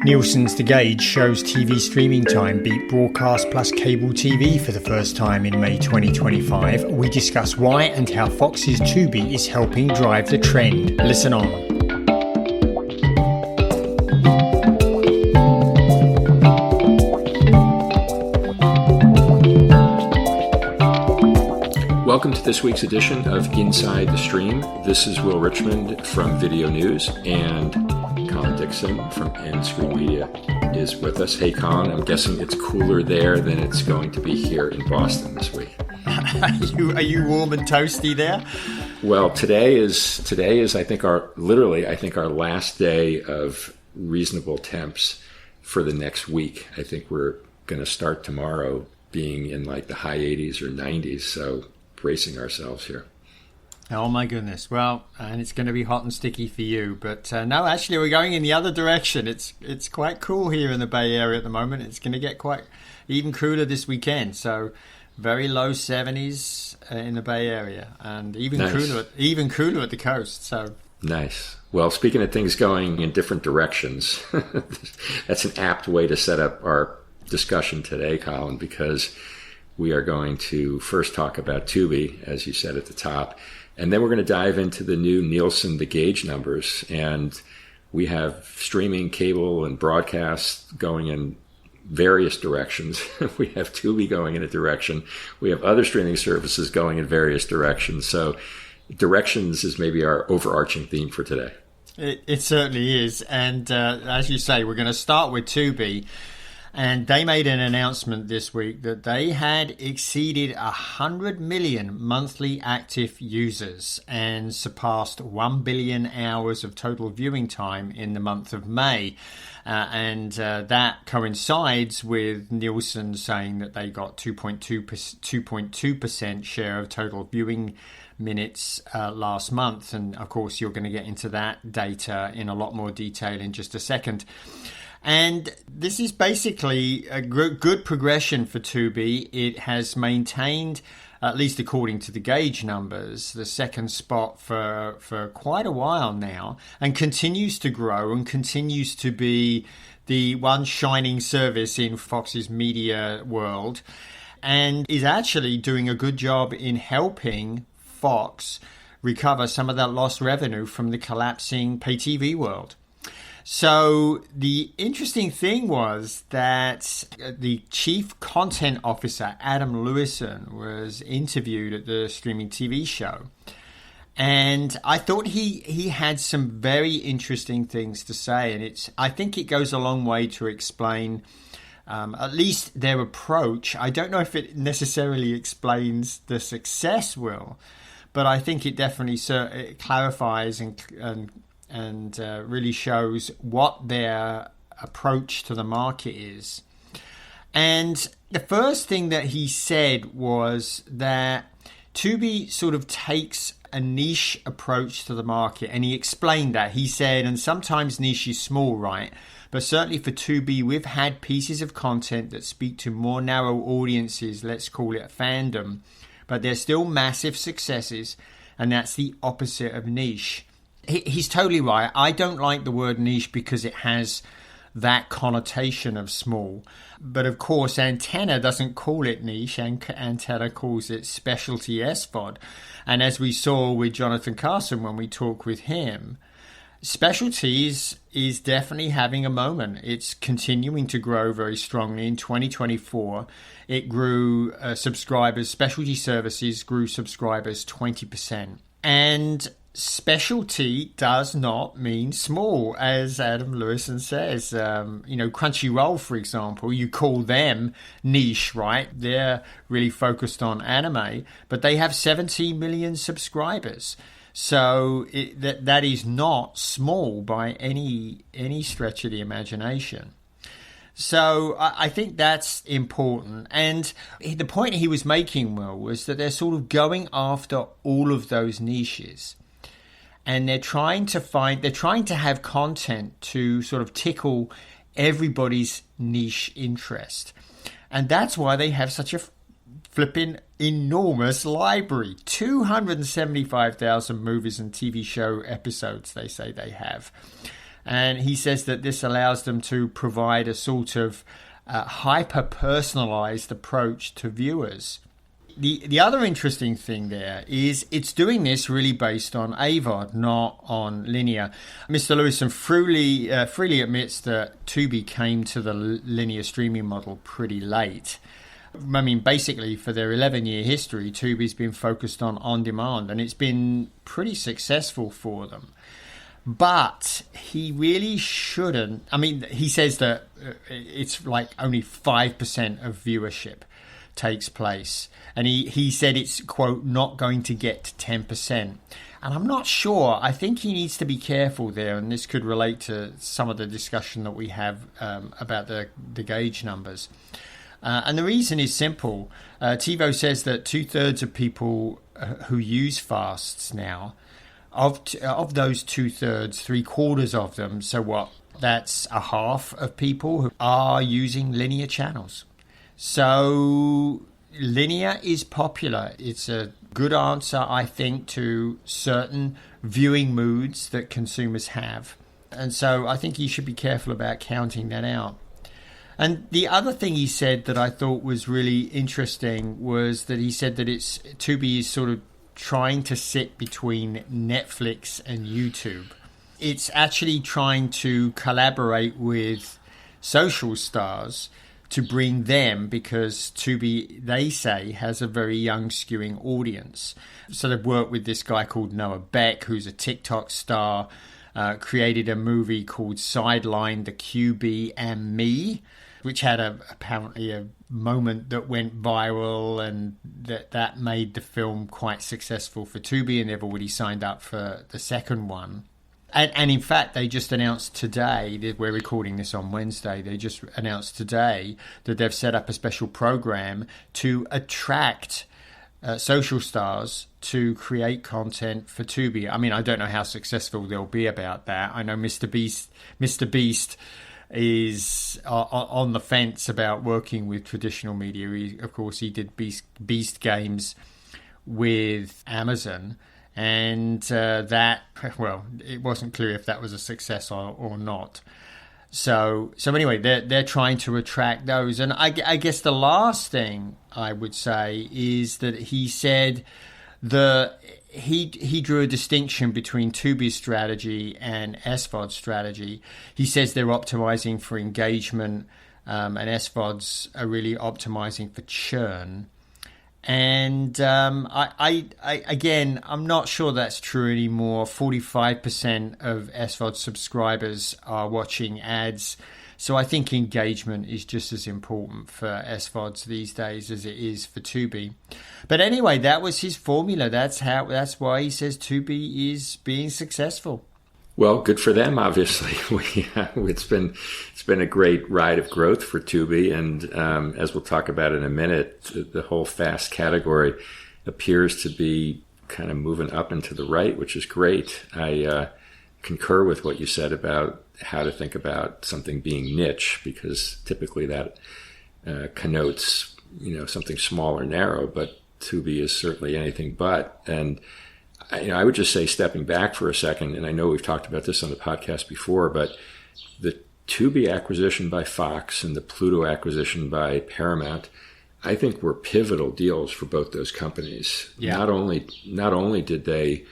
Nielsen's The Gauge shows TV streaming time beat broadcast plus cable TV for the first time in May 2025. We discuss why and how Fox's Tubi is helping drive the trend. Listen on. Welcome to this week's edition of Inside the Stream. This is Will Richmond from Video News, and Colin Dixon from End Screen Media is with us. Hey, Colin, I'm guessing it's cooler there than it's going to be here in Boston this week. Are you warm and toasty there? Well, today is I think our last day of reasonable temps for the next week. I think we're going to start tomorrow being in like the high 80s or 90s. So bracing ourselves here. Oh my goodness. Well, and it's going to be hot and sticky for you. But no, actually, we're going in the other direction. It's quite cool here in the Bay Area at the moment. It's going to get quite even cooler this weekend. So very low 70s in the Bay Area, and even cooler at the coast. So nice. Well, speaking of things going in different directions, that's an apt way to set up our discussion today, Colin, because we are going to first talk about Tubi, as you said at the top, and then we're going to dive into the new Nielsen The Gauge numbers. And we have streaming, cable, and broadcast going in various directions. We have Tubi going in a direction. We have other streaming services going in various directions. So directions is maybe our overarching theme for today. It certainly is. And as you say, we're going to start with Tubi. And they made an announcement this week that they had exceeded 100 million monthly active users and surpassed 1 billion hours of total viewing time in the month of May. And that coincides with Nielsen saying that they got 2.2% share of total viewing minutes last month. And of course, you're going to get into that data in a lot more detail in just a second. And this is basically a good progression for Tubi. It has maintained, at least according to the Gauge numbers, the second spot for quite a while now, and continues to grow and continues to be the one shining service in Fox's media world, and is actually doing a good job in helping Fox recover some of that lost revenue from the collapsing pay TV world. So the interesting thing was that the chief content officer, Adam Lewison, was interviewed at the streaming TV show. And I thought he had some very interesting things to say. And I think it goes a long way to explain at least their approach. I don't know if it necessarily explains the success, Will, but I think it definitely it clarifies and really shows what their approach to the market is. And the first thing that he said was that Tubi sort of takes a niche approach to the market. And he explained that. He said, and sometimes niche is small, right? But certainly for Tubi, we've had pieces of content that speak to more narrow audiences, let's call it a fandom. But they're still massive successes, and that's the opposite of niche. He's totally right. I don't like the word niche because it has that connotation of small. But of course, Antenna doesn't call it niche. Antenna calls it specialty SVOD. And as we saw with Jonathan Carson when we talked with him, specialties is definitely having a moment. It's continuing to grow very strongly. In 2024, it grew subscribers. Specialty services grew subscribers 20%. And specialty does not mean small, as Adam Lewison says. Crunchyroll, for example, you call them niche, right? They're really focused on anime, but they have 17 million subscribers. So that is not small by any stretch of the imagination. So I think that's important. And the point he was making, Will, was that they're sort of going after all of those niches. And they're trying to have content to sort of tickle everybody's niche interest. And that's why they have such a flipping enormous library. 275,000 movies and TV show episodes, they say they have. And he says that this allows them to provide a sort of hyper-personalized approach to viewers. The other interesting thing there is it's doing this really based on AVOD, not on linear. Mr. Lewison freely admits that Tubi came to the linear streaming model pretty late. I mean, basically, for their 11-year history, Tubi's been focused on demand, and it's been pretty successful for them. But he really shouldn't. I mean, he says that it's like only 5% of viewership takes place. And he said it's, quote, not going to get to 10%. And I'm not sure. I think he needs to be careful there. And this could relate to some of the discussion that we have about the gauge numbers. And the reason is simple. TiVo says that 2/3 of people who use fasts now, of those 2/3, 3/4 of them, so what? That's a half of people who are using linear channels. So linear is popular. It's a good answer, I think, to certain viewing moods that consumers have. And so I think you should be careful about counting that out. And the other thing he said that I thought was really interesting was that he said that Tubi is sort of trying to sit between Netflix and YouTube. It's actually trying to collaborate with social stars to bring them, because Tubi, they say, has a very young skewing audience. So they've worked with this guy called Noah Beck, who's a TikTok star, created a movie called Sideline, the QB and Me, which had apparently a moment that went viral, and that made the film quite successful for Tubi, and they've already signed up for the second one. And in fact, they just announced today, we're recording this on Wednesday, they just announced today that they've set up a special program to attract social stars to create content for Tubi. I mean, I don't know how successful they'll be about that. I know Mr. Beast is on the fence about working with traditional media. Of course, he did Beast games with Amazon. And it wasn't clear if that was a success or not. So anyway, they're trying to attract those. And I guess the last thing I would say is that he said he drew a distinction between Tubi's strategy and SVOD's strategy. He says they're optimizing for engagement, and SVODs are really optimizing for churn. And I'm not sure that's true anymore. 45% of SVOD subscribers are watching ads. So I think engagement is just as important for SVODs these days as it is for Tubi. But anyway, that was his formula. That's why he says Tubi is being successful. Well, good for them, obviously. It's been a great ride of growth for Tubi, and as we'll talk about in a minute, the whole FAST category appears to be kind of moving up and to the right, which is great. I concur with what you said about how to think about something being niche, because typically that connotes something small or narrow, but Tubi is certainly anything but. And I would just say, stepping back for a second, and I know we've talked about this on the podcast before, but the Tubi acquisition by Fox and the Pluto acquisition by Paramount, I think were pivotal deals for both those companies. Yeah. Not only did they,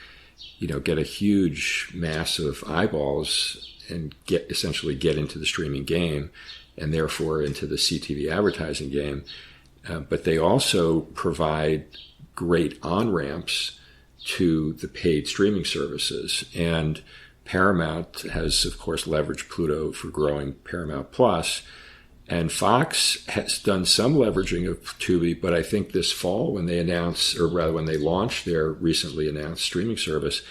get a huge mass of eyeballs and essentially get into the streaming game, and therefore into the CTV advertising game, but they also provide great on-ramps to the paid streaming services. And Paramount has, of course, leveraged Pluto for growing Paramount Plus. And Fox has done some leveraging of Tubi, but I think this fall when they launch their recently announced streaming service,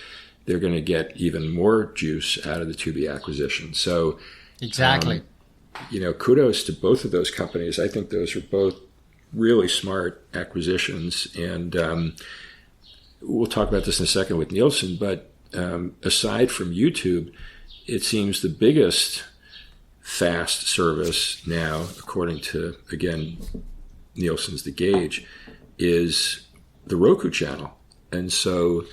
they're going to get even more juice out of the Tubi acquisition. So exactly. Kudos to both of those companies. I think those are both really smart acquisitions. And we'll talk about this in a second with Nielsen, but aside from YouTube, it seems the biggest FAST service now, according to, again, Nielsen's The Gauge, is the Roku channel. And so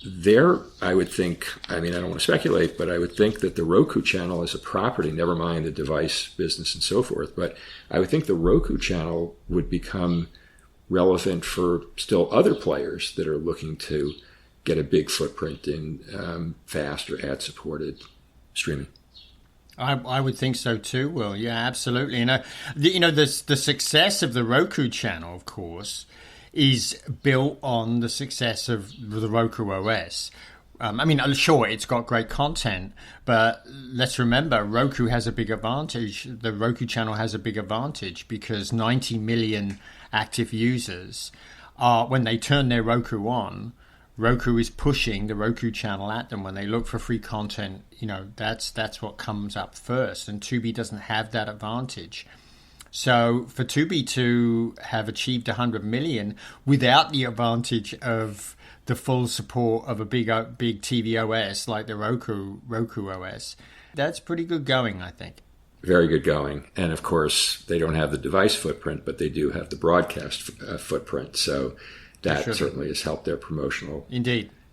there, I would think, I mean, I don't want to speculate, but I would think that the Roku channel as a property, never mind the device business and so forth, but I would think the Roku channel would become relevant for still other players that are looking to get a big footprint in fast or ad-supported streaming. I would think so too, Will. Yeah, absolutely. The success of the Roku channel, of course, is built on the success of the Roku OS. I mean, sure, it's got great content, but let's remember, Roku has a big advantage. The Roku channel has a big advantage because 90 million active users are, when they turn their Roku on, Roku is pushing the Roku channel at them. When they look for free content, that's what comes up first. And Tubi doesn't have that advantage. So for Tubi to have achieved 100 million without the advantage of the full support of a big TV OS like the Roku OS, that's pretty good going, I think. Very good going. And of course, they don't have the device footprint, but they do have the broadcast footprint. So that certainly has helped their promotional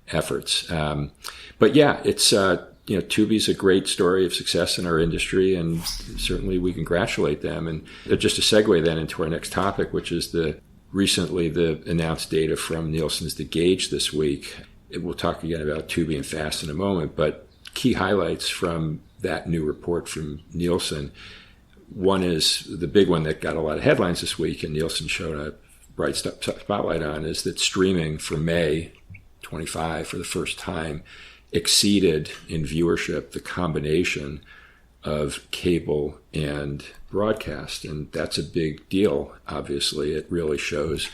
efforts. But yeah, it's Tubi's a great story of success in our industry, and certainly we congratulate them. And just to segue then into our next topic, which is the announced data from Nielsen's The Gauge this week. We'll talk again about Tubi and Fast in a moment, but key highlights from that new report from Nielsen. One is the big one that got a lot of headlines this week, and Nielsen showed a bright spotlight on, is that streaming for May 25 for the first time exceeded in viewership the combination of cable and broadcast. And that's a big deal, obviously. It really shows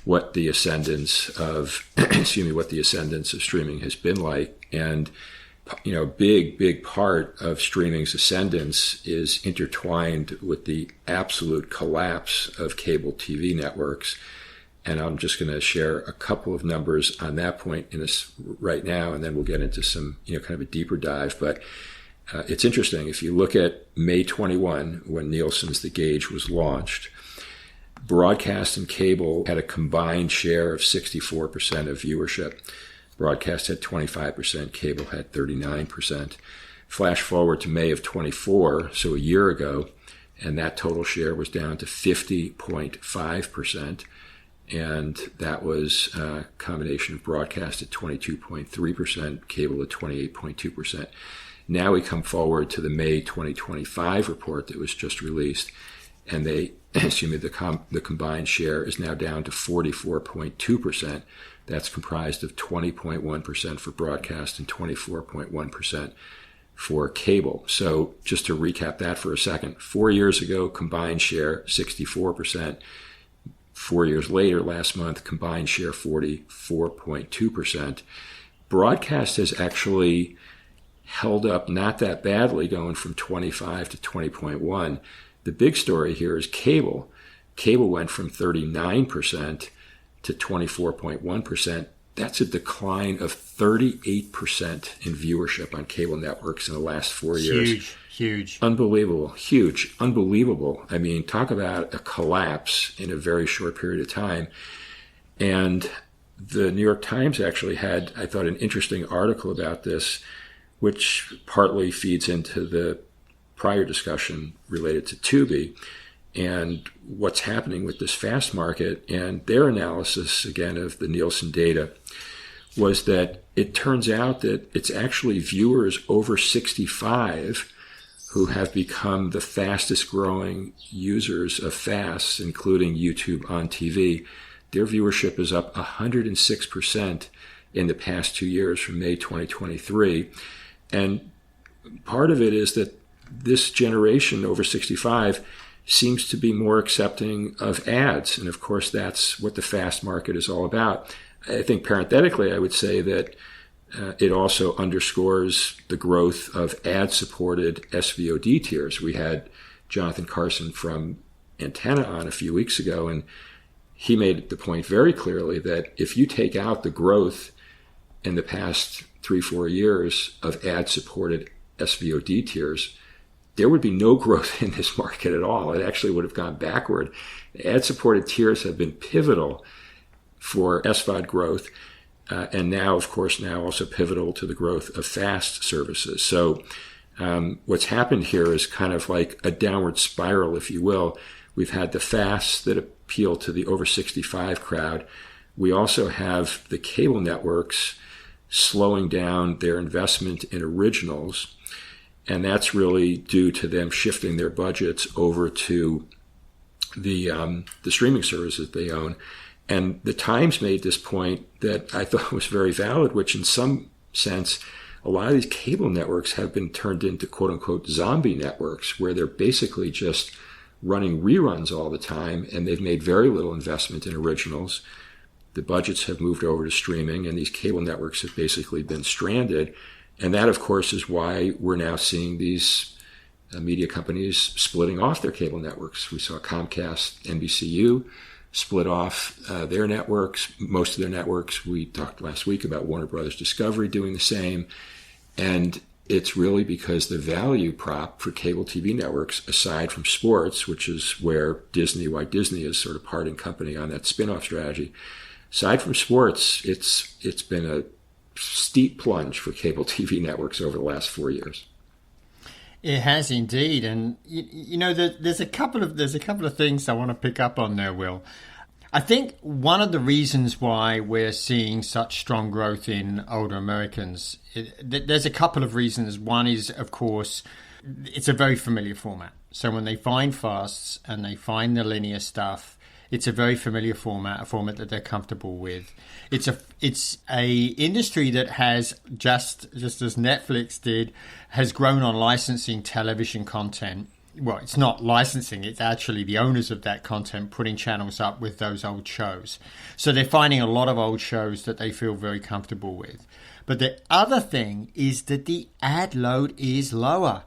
what the ascendance of streaming has been like. And big part of streaming's ascendance is intertwined with the absolute collapse of cable TV networks. And I'm just going to share a couple of numbers on that point right now, and then we'll get into some, kind of a deeper dive. But it's interesting. If you look at May 21, when Nielsen's The Gauge was launched, broadcast and cable had a combined share of 64% of viewership. Broadcast had 25%, cable had 39%. Flash forward to May of 24, so a year ago, and that total share was down to 50.5%. And that was a combination of broadcast at 22.3%, cable at 28.2%. Now we come forward to the May 2025 report that was just released, and the combined share is now down to 44.2%. That's comprised of 20.1% for broadcast and 24.1% for cable. So just to recap that for a second, 4 years ago, combined share 64%. 4 years later, last month, combined share 44.2%. Broadcast has actually held up not that badly, going from 25 to 20.1. The big story here is cable. Cable went from 39% to 24.1%. That's a decline of 38% in viewership on cable networks in the last 4 years. Huge. Unbelievable. Huge. Unbelievable. I mean, talk about a collapse in a very short period of time. And the New York Times actually had, I thought, an interesting article about this, which partly feeds into the prior discussion related to Tubi and what's happening with this fast market. And their analysis, again, of the Nielsen data was that it turns out that it's actually viewers over 65 who have become the fastest growing users of fasts, including YouTube on TV. Their viewership is up 106% in the past 2 years from May 2023. And part of it is that this generation over 65 seems to be more accepting of ads. And of course, that's what the fast market is all about. I think parenthetically, I would say that it also underscores the growth of ad-supported SVOD tiers. We had Jonathan Carson from Antenna on a few weeks ago, and he made the point very clearly that if you take out the growth in the past 3-4 years of ad-supported SVOD tiers, there would be no growth in this market at all. It actually would have gone backward. Ad-supported tiers have been pivotal for SVOD growth. and now, of course, now also pivotal to the growth of FAST services. So what's happened here is kind of like a downward spiral, if you will. We've had the FAST that appeal to the over 65 crowd. We also have the cable networks slowing down their investment in originals, and that's really due to them shifting their budgets over to the streaming services they own. And the Times made this point that I thought was very valid, which in some sense, a lot of these cable networks have been turned into quote unquote zombie networks, where they're basically just running reruns all the time, and they've made very little investment in originals. The budgets have moved over to streaming, and these cable networks have basically been stranded. And that, of course, is why we're now seeing these media companies splitting off their cable networks. We saw Comcast, NBCU split off their networks, most of their networks. We talked last week about Warner Brothers Discovery doing the same. And it's really because the value prop for cable TV networks, aside from sports, which is why Disney is sort of parting company on that spin-off strategy, aside from sports, it's been a steep plunge for cable TV networks over the last 4 years. It has indeed, and there's a couple of things I want to pick up on there, Will. I think one of the reasons why we're seeing such strong growth in older Americans, there's a couple of reasons. One is, of course, it's a very familiar format. So when they find fasts and they find the linear stuff, it's a very familiar format, a format that they're comfortable with. It's a industry that has, just as Netflix did, has grown on licensing television content. Well, it's not licensing, it's actually the owners of that content putting channels up with those old shows. So they're finding a lot of old shows that they feel very comfortable with. But the other thing is that the ad load is lower.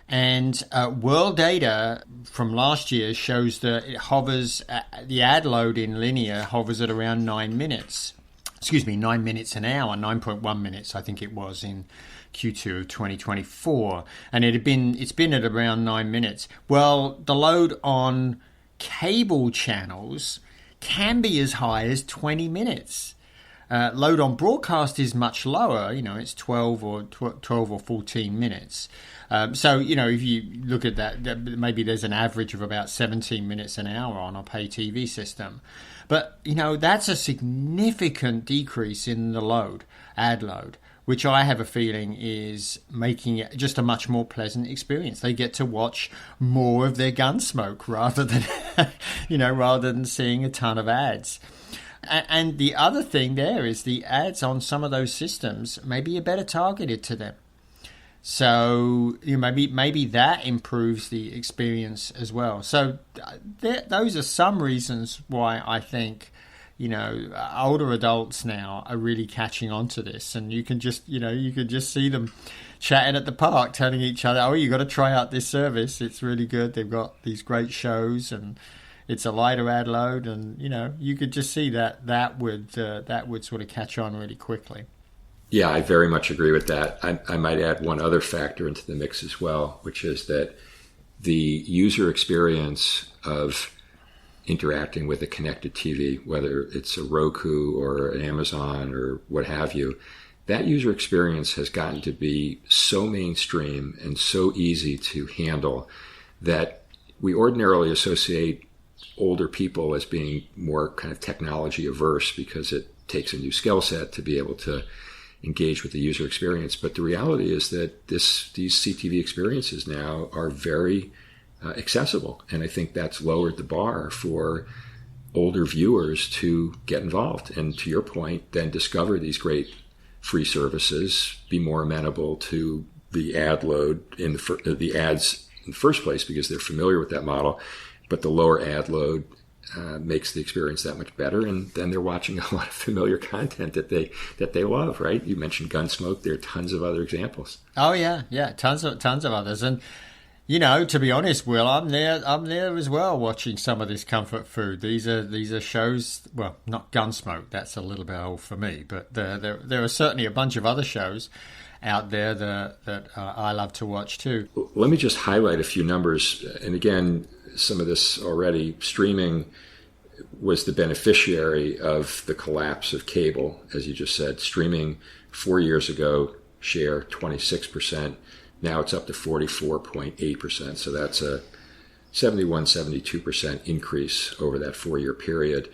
And world data from last year shows that it hovers, the ad load in linear hovers at around 9 minutes. 9 minutes an hour, 9.1 minutes, I think it was in Q2 of 2024. And it's been at around 9 minutes. Well, the load on cable channels can be as high as 20 minutes. Load on broadcast is much lower. It's 12 or 14 minutes. So, if you look at that, maybe there's an average of about 17 minutes an hour on a pay TV system. But, that's a significant decrease in the ad load, which I have a feeling is making it just a much more pleasant experience. They get to watch more of their Gunsmoke rather than seeing a ton of ads. And the other thing there is the ads on some of those systems maybe are better targeted to them. So maybe that improves the experience as well. So those are some reasons why I think older adults now are really catching on to this, and you can just see them chatting at the park, telling each other, "Oh, you got to try out this service. It's really good. They've got these great shows, and it's a lighter ad load." And you could just see that would sort of catch on really quickly. Yeah, I very much agree with that. I might add one other factor into the mix as well, which is that the user experience of interacting with a connected TV, whether it's a Roku or an Amazon or what have you, that user experience has gotten to be so mainstream and so easy to handle that we ordinarily associate older people as being more kind of technology averse because it takes a new skill set to be able to engage with the user experience. But the reality is that these CTV experiences now are very accessible. And I think that's lowered the bar for older viewers to get involved. And to your point, then discover these great free services, be more amenable to the ad load in the ads in the first place because they're familiar with that model. But the lower ad load makes the experience that much better, and then they're watching a lot of familiar content that they love. Right? You mentioned Gunsmoke. There are tons of other examples. Oh yeah, tons of others, and to be honest, Will, I'm there as well, watching some of this comfort food. These are shows. Well, not Gunsmoke. That's a little bit old for me, but there are certainly a bunch of other shows out there that I love to watch too. Let me just highlight a few numbers, and again, some of this already. Streaming was the beneficiary of the collapse of cable, as you just said. Streaming 4 years ago, share 26%. Now it's up to 44.8%. So that's a 72% increase over that 4-year period.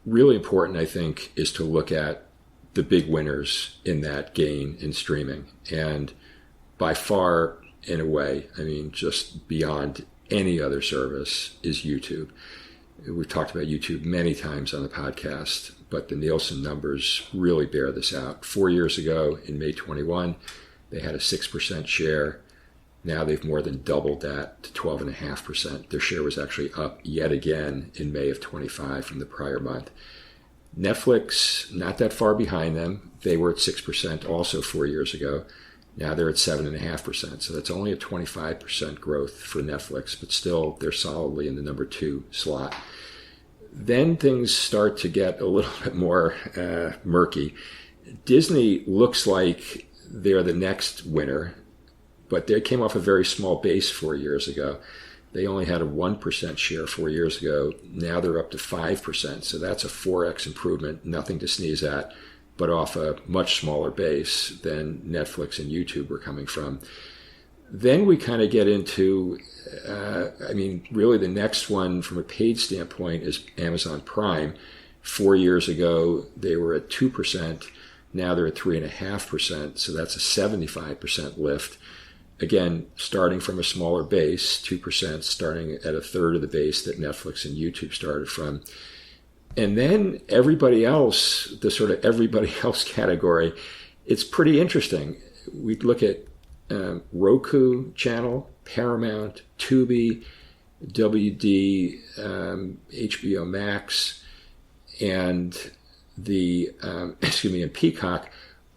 Really important, I think, is to look at the big winners in that gain in streaming. And by far, in a way, I mean, just beyond any other service is YouTube. We've talked about YouTube many times on the podcast, but the Nielsen numbers really bear this out. 4 years ago, in May 21, they had a 6% share. Now they've more than doubled that to 12.5%. Their share was actually up yet again in May of 25 from the prior month. Netflix, not that far behind them. They were at 6% also 4 years ago. Now they're at 7.5%. So that's only a 25% growth for Netflix, but still they're solidly in the number 2 slot. Then things start to get a little bit more murky. Disney looks like they're the next winner, but they came off a very small base 4 years ago. They only had a 1% share 4 years ago. Now they're up to 5%. So that's a 4x improvement, nothing to sneeze at, but off a much smaller base than Netflix and YouTube were coming from. Then we kind of get into, really the next one from a paid standpoint is Amazon Prime. 4 years ago, they were at 2%. Now they're at 3.5%. So that's a 75% lift. Again, starting from a smaller base, 2%, starting at a third of the base that Netflix and YouTube started from. And then everybody else, the sort of everybody else category, it's pretty interesting. We look at Roku channel, Paramount, Tubi, WD, HBO Max, and and Peacock.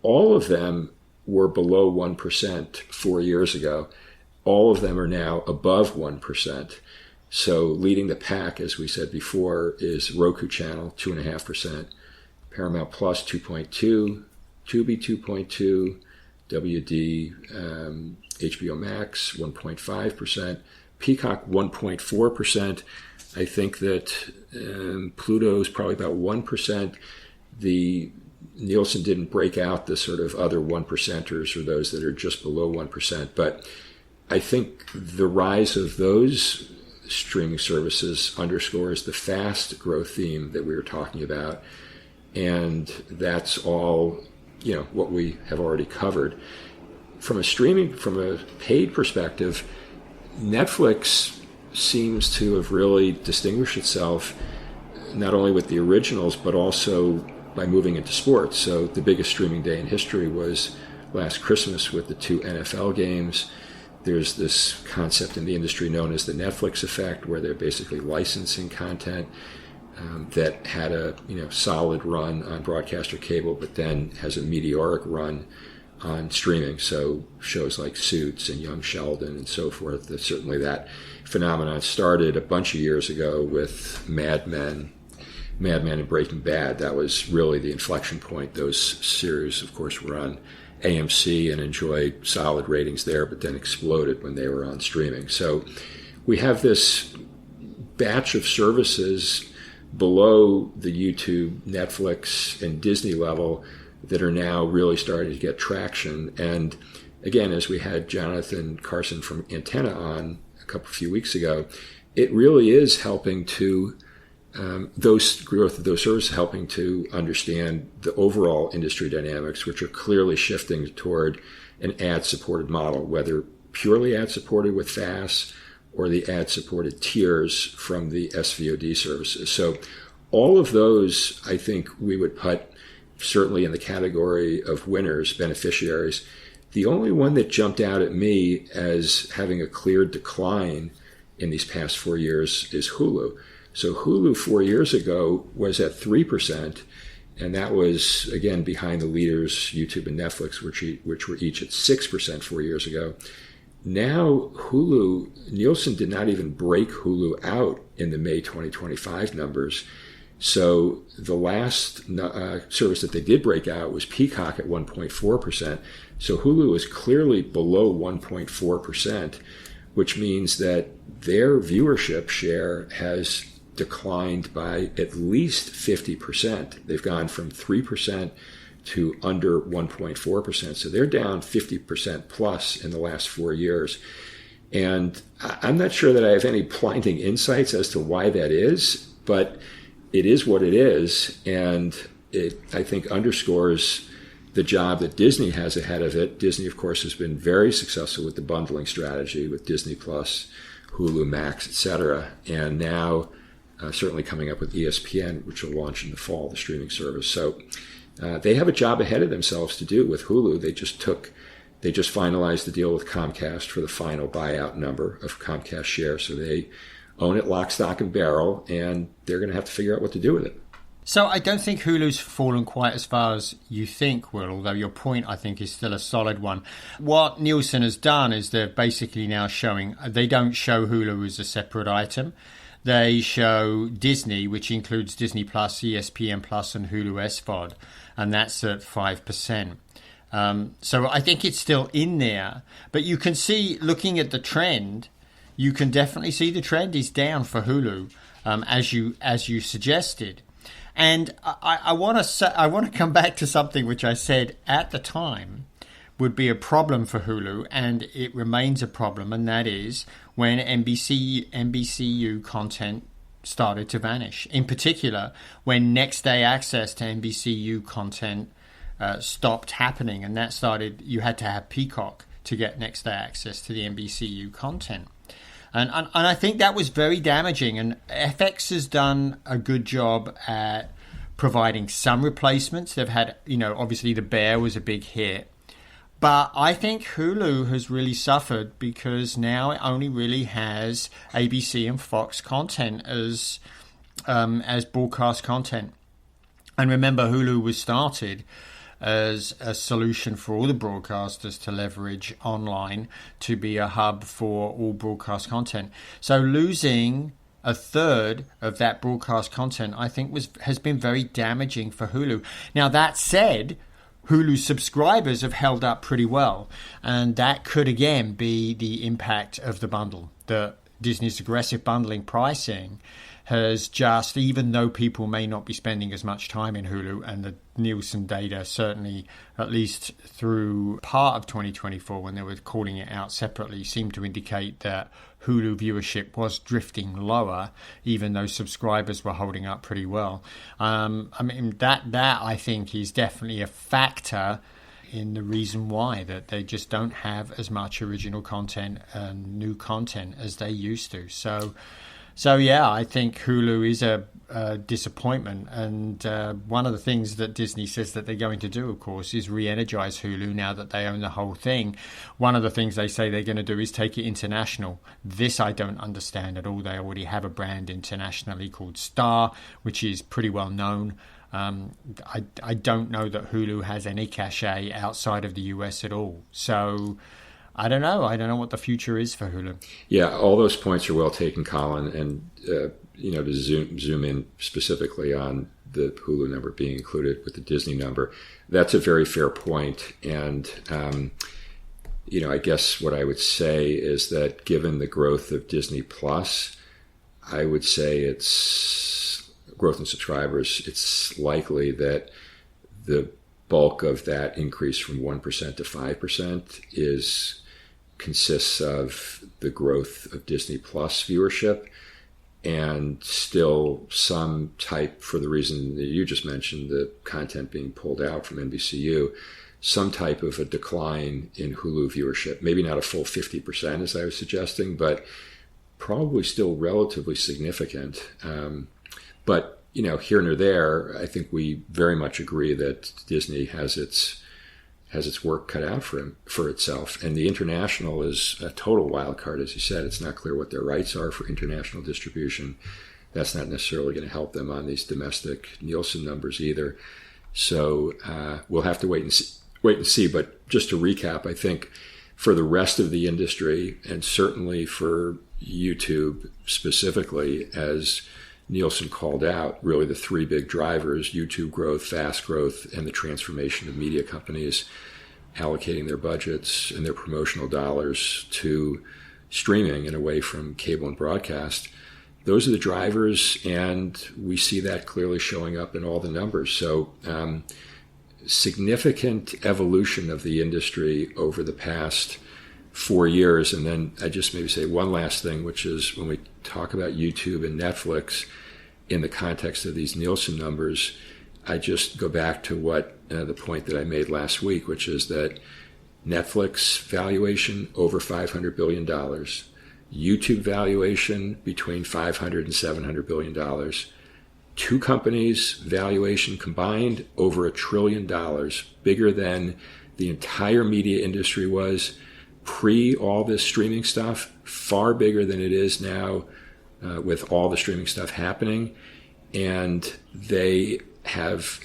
All of them were below 1% 4 years ago. All of them are now above 1%. So leading the pack, as we said before, is Roku channel, 2.5%, Paramount Plus, 2.2%, Tubi, 2.2%, WD, HBO Max, 1.5%, Peacock, 1.4%. I think that Pluto is probably about 1%. The Nielsen didn't break out the sort of other 1%ers or those that are just below 1%, but I think the rise of those streaming services underscores the fast growth theme that we were talking about, and that's all what we have already covered. From a paid perspective, Netflix seems to have really distinguished itself not only with the originals but also by moving into sports. So the biggest streaming day in history was last Christmas with the 2 NFL games. There's this concept in the industry known as the Netflix effect, where they're basically licensing content that had a solid run on broadcast or cable, but then has a meteoric run on streaming. So shows like Suits and Young Sheldon and so forth. Certainly that phenomenon started a bunch of years ago with Mad Men and Breaking Bad. That was really the inflection point. Those series, of course, were on AMC and enjoyed solid ratings there, but then exploded when they were on streaming. So we have this batch of services below the YouTube, Netflix, and Disney level that are now really starting to get traction. And again, as we had Jonathan Carson from Antenna on a few weeks ago, it really is helping to those growth of those services helping to understand the overall industry dynamics, which are clearly shifting toward an ad-supported model, whether purely ad-supported with FAST or the ad-supported tiers from the SVOD services. So all of those, I think we would put certainly in the category of winners, beneficiaries. The only one that jumped out at me as having a clear decline in these past 4 years is Hulu. So Hulu 4 years ago was at 3%, and that was, again, behind the leaders, YouTube and Netflix, which were each at 6% 4 years ago. Now Hulu, Nielsen did not even break Hulu out in the May 2025 numbers. So the last service that they did break out was Peacock at 1.4%. So Hulu is clearly below 1.4%, which means that their viewership share has declined by at least 50%. They've gone from 3% to under 1.4%. So they're down 50% plus in the last 4 years. And I'm not sure that I have any blinding insights as to why that is, but it is what it is. And it, I think, underscores the job that Disney has ahead of it. Disney, of course, has been very successful with the bundling strategy with Disney Plus, Hulu, Max, etc. And now certainly coming up with ESPN, which will launch in the fall, the streaming service. So they have a job ahead of themselves to do with Hulu. They just finalized the deal with Comcast for the final buyout number of Comcast shares. So they own it lock, stock, and barrel, and they're going to have to figure out what to do with it. So I don't think Hulu's fallen quite as far as you think, Will, although your point, I think, is still a solid one. What Nielsen has done is they're basically now showing, they don't show Hulu as a separate item. They show Disney, which includes Disney Plus, ESPN Plus, and Hulu SVOD, and that's at 5%. So I think it's still in there. But you can see, looking at the trend, you can definitely see the trend is down for Hulu, as you suggested. And I want to come back to something which I said at the time would be a problem for Hulu, and it remains a problem, and that is when NBCU content started to vanish. In particular, when next day access to NBCU content stopped happening, and that started, you had to have Peacock to get next day access to the NBCU content. And I think that was very damaging, and FX has done a good job at providing some replacements. They've had, obviously The Bear was a big hit, but I think Hulu has really suffered because now it only really has ABC and Fox content as broadcast content. And remember, Hulu was started as a solution for all the broadcasters to leverage online to be a hub for all broadcast content. So losing a third of that broadcast content, I think, has been very damaging for Hulu. Now, that said, Hulu subscribers have held up pretty well, and that could again be the impact of the bundle. The Disney's aggressive bundling pricing has just, even though people may not be spending as much time in Hulu, and the Nielsen data certainly, at least through part of 2024 when they were calling it out separately, seemed to indicate that Hulu viewership was drifting lower, even though subscribers were holding up pretty well. That I think is definitely a factor in the reason why that they just don't have as much original content and new content as they used to. So yeah, I think Hulu is a disappointment. And one of the things that Disney says that they're going to do, of course, is re-energize Hulu now that they own the whole thing. One of the things they say they're going to do is take it international. This I don't understand at all. They already have a brand internationally called Star, which is pretty well known. I don't know that Hulu has any cachet outside of the US at all. So I don't know. I don't know what the future is for Hulu. Yeah, all those points are well taken, Colin. And, to zoom in specifically on the Hulu number being included with the Disney number, that's a very fair point. And, I guess what I would say is that given the growth of Disney Plus, I would say it's growth in subscribers. It's likely that the bulk of that increase from 1% to 5% consists of the growth of Disney Plus viewership, and still some type, for the reason that you just mentioned, the content being pulled out from NBCU, some type of a decline in Hulu viewership. Maybe not a full 50%, as I was suggesting, but probably still relatively significant. But here and there, I think we very much agree that Disney has its work cut out for itself. And the international is a total wild card, as you said. It's not clear what their rights are for international distribution. That's not necessarily going to help them on these domestic Nielsen numbers either. So we'll have to wait and see. But just to recap, I think for the rest of the industry, and certainly for YouTube specifically, as Nielsen called out, really the three big drivers: YouTube growth, fast growth, and the transformation of media companies allocating their budgets and their promotional dollars to streaming and away from cable and broadcast. those are the drivers, and we see that clearly showing up in all the numbers. So significant evolution of the industry over the past 4 years. And then I just maybe say one last thing, which is when we talk about YouTube and Netflix in the context of these Nielsen numbers, I just go back to what the point that I made last week, which is that Netflix valuation over $500 billion, YouTube valuation between $500 and $700 billion. Two companies' valuation combined over $1 trillion, bigger than the entire media industry was pre all this streaming stuff, far bigger than it is now with all the streaming stuff happening. And they have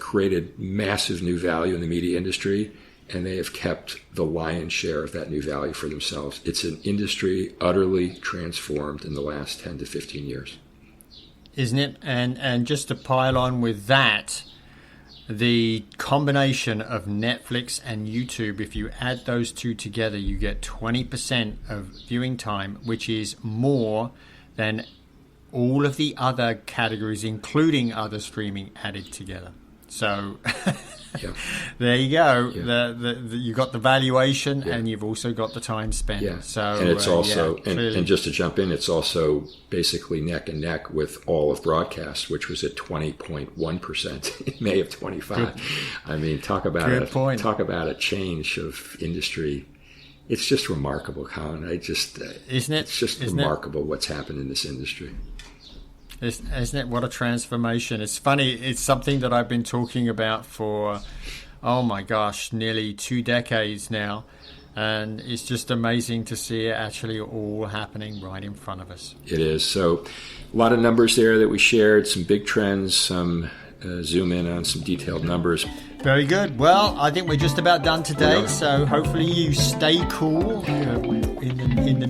created massive new value in the media industry, and they have kept the lion's share of that new value for themselves. It's an industry utterly transformed in the last 10 to 15 years. Isn't it? And just to pile on with that, the combination of Netflix and YouTube, if you add those two together, you get 20% of viewing time, which is more than all of the other categories, including other streaming, added together. So yeah. There you go. Yeah. You got the valuation, yeah. And you've also got the time spent. Yeah. So, and it's also, and just to jump in, it's also basically neck and neck with all of broadcast, which was at 20.1% in May of 25. Good. I mean, talk about a change of industry. It's just remarkable, Colin. Isn't it? It's just remarkable what's happened in this industry. Isn't it? What a transformation. It's funny. It's something that I've been talking about for, oh my gosh, nearly 2 decades now. And it's just amazing to see it actually all happening right in front of us. It is. So a lot of numbers there that we shared, some big trends, some zoom in on some detailed numbers. Very good. Well, I think we're just about done today. So hopefully you stay cool in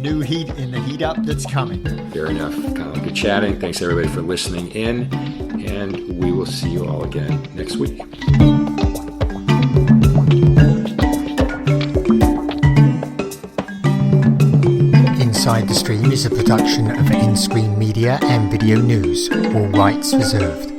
the heat up that's coming. Fair enough, Colin. Good chatting. Thanks everybody for listening in, and we will see you all again next week. Inside the Stream is a production of In-Screen Media and Video News. All rights reserved.